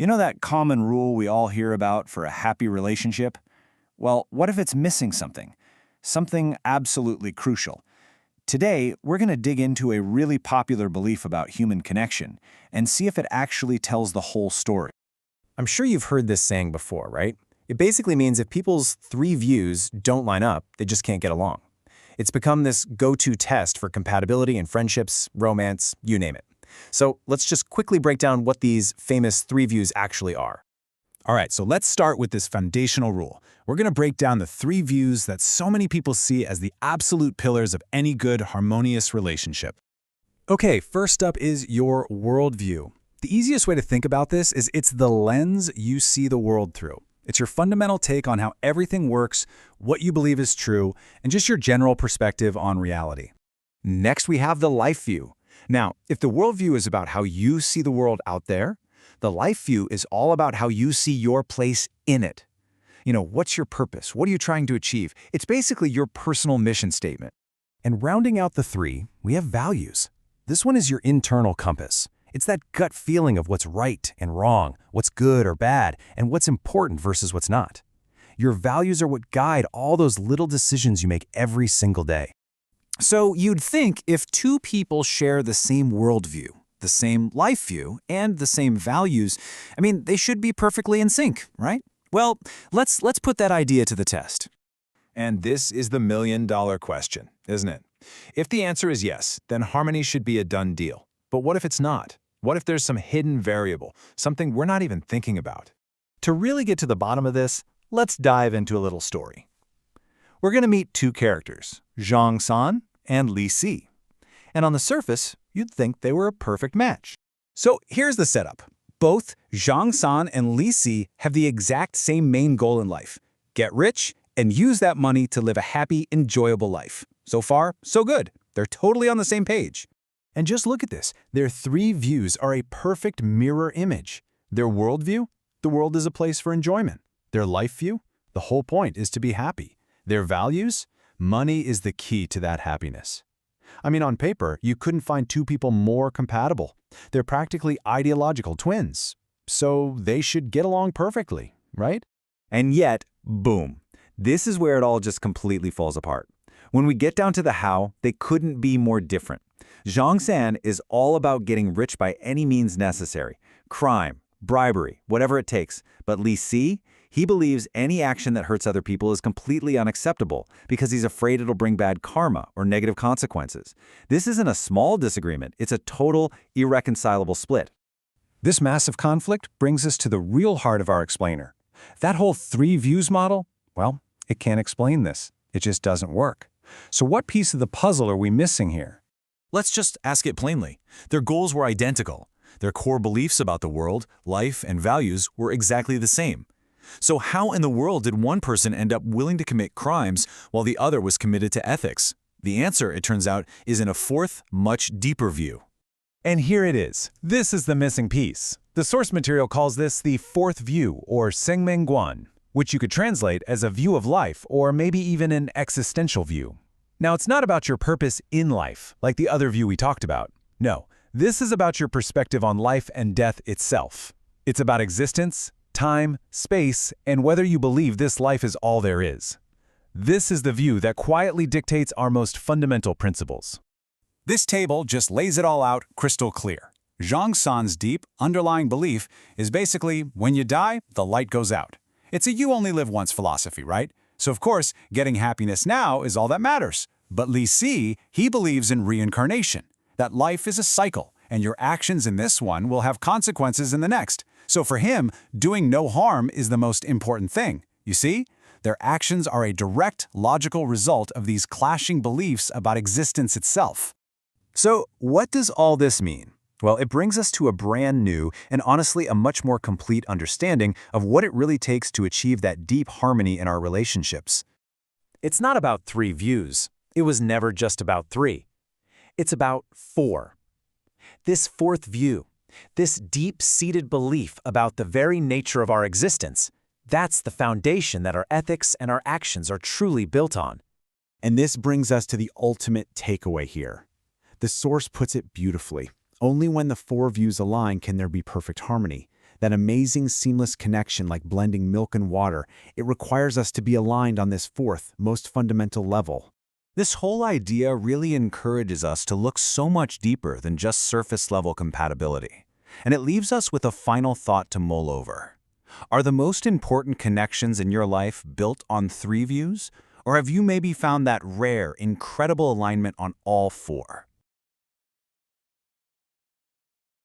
You know that common rule we all hear about for a happy relationship? Well, what if it's missing something? Something absolutely crucial. Today, we're going to dig into a really popular belief about human connection and see if it actually tells the whole story. I'm sure you've heard this saying before, right? It basically means if people's three views don't line up, they just can't get along. It's become this go-to test for compatibility in friendships, romance, you name it. So let's just quickly break down what these famous three views actually are. All right, so let's start with this foundational rule. We're going to break down the three views that so many people see as the absolute pillars of any good, harmonious relationship. Okay, first up is your worldview. The easiest way to think about this is it's the lens you see the world through. It's your fundamental take on how everything works, what you believe is true, and just your general perspective on reality. Next, we have the life view. Now, if the worldview is about how you see the world out there, the life view is all about how you see your place in it. What's your purpose? What are you trying to achieve? It's basically your personal mission statement. And rounding out the three, we have values. This one is your internal compass. It's that gut feeling of what's right and wrong, what's good or bad, and what's important versus what's not. Your values are what guide all those little decisions you make every single day. So you'd think if two people share the same worldview, the same life view, and the same values, they should be perfectly in sync, right? Well, let's put that idea to the test. And this is the million-dollar question, isn't it? If the answer is yes, then harmony should be a done deal. But what if it's not? What if there's some hidden variable, something we're not even thinking about? To really get to the bottom of this, let's dive into a little story. We're going to meet two characters, Zhang San and Li Si. And on the surface, you'd think they were a perfect match. So here's the setup. Both Zhang San and Li Si have the exact same main goal in life: get rich and use that money to live a happy, enjoyable life. So far, so good. They're totally on the same page. And just look at this. Their three views are a perfect mirror image. Their worldview, the world is a place for enjoyment. Their life view, the whole point is to be happy. Their values, money is the key to that happiness. On paper, you couldn't find two people more compatible. They're practically ideological twins. So they should get along perfectly, right? And yet, boom. This is where it all just completely falls apart. When we get down to the how, they couldn't be more different. Zhang San is all about getting rich by any means necessary. Crime, bribery, whatever it takes. But Li Si, he believes any action that hurts other people is completely unacceptable because he's afraid it'll bring bad karma or negative consequences. This isn't a small disagreement, it's a total, irreconcilable split. This massive conflict brings us to the real heart of our explainer. That whole three views model, well, it can't explain this. It just doesn't work. So what piece of the puzzle are we missing here? Let's just ask it plainly. Their goals were identical. Their core beliefs about the world, life, and values were exactly the same. So how in the world did one person end up willing to commit crimes while the other was committed to ethics? The answer, it turns out, is in a fourth, much deeper view. And here it is. This is the missing piece. The source material calls this the fourth view, or Sengmeng Guan, which you could translate as a view of life or maybe even an existential view. Now, it's not about your purpose in life, like the other view we talked about. No, this is about your perspective on life and death itself. It's about existence, time, space, and whether you believe this life is all there is. This is the view that quietly dictates our most fundamental principles. This table just lays it all out crystal clear. Zhang San's deep, underlying belief is basically, when you die, the light goes out. It's a you only live once philosophy, right? So of course, getting happiness now is all that matters. But Li Si, he believes in reincarnation, that life is a cycle, and your actions in this one will have consequences in the next. So for him, doing no harm is the most important thing. You see? Their actions are a direct, logical result of these clashing beliefs about existence itself. So what does all this mean? Well, it brings us to a brand new and honestly a much more complete understanding of what it really takes to achieve that deep harmony in our relationships. It's not about three views. It was never just about three. It's about four. This fourth view, this deep-seated belief about the very nature of our existence, that's the foundation that our ethics and our actions are truly built on. And this brings us to the ultimate takeaway here. The source puts it beautifully. Only when the four views align can there be perfect harmony. that amazing seamless connection like blending milk and water, it requires us to be aligned on this fourth, most fundamental level. This whole idea really encourages us to look so much deeper than just surface-level compatibility. And it leaves us with a final thought to mull over. Are the most important connections in your life built on 3 views? Or have you maybe found that rare, incredible alignment on all 4?